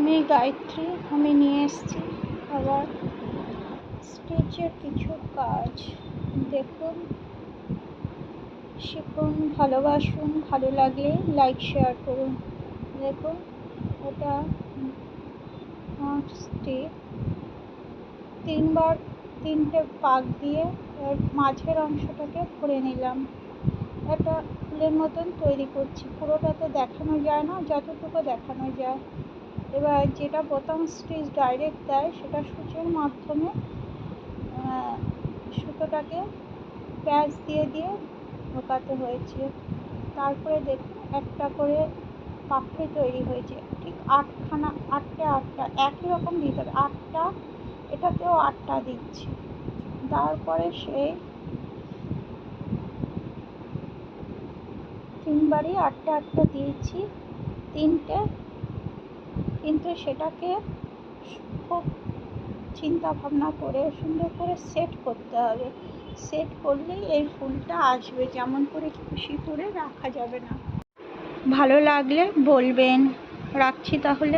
আমি গায়ত্রী, আমি নিয়ে এসেছি আবার স্টিচের কিছু কাজ। দেখুন, শিখুন, ভালোবাসুন, ভালো লাগলে লাইক শেয়ার করুন। দেখুন, এটা স্টিচ তিনবার 3টে পাক দিয়ে এর মাঝের অংশটাকে ভরে নিলাম। একটা ফুলের মতন তৈরি করছি, পুরোটা তো দেখানো যায় না, যতটুকু দেখানো যায়। এবার যেটা বোতাম স্টিচ ডাইরেক্ট দেয় সেটা সূচের মাধ্যমে সুতোটাকে প্যাচ দিয়ে দিয়ে ঢোকাতে হয়েছে। তারপরে দেখুন একটা করে পাপড়ি তৈরি হয়েছে, ঠিক 8টে একই রকম দিতে হবে। 8টা, এটাতেও 8টা দিচ্ছি। তারপরে সেই 3বারই 8টা দিয়েছি, 3টে। কিন্তু সেটাকে খুব চিন্তা ভাবনা করে সুন্দর করে সেট করতে হবে। সেট করলেই এই ফুলটা আসবে, যেমন করে খুশি করে রাখা যাবে না। ভালো লাগলে বলবেন। রাখছি তাহলে।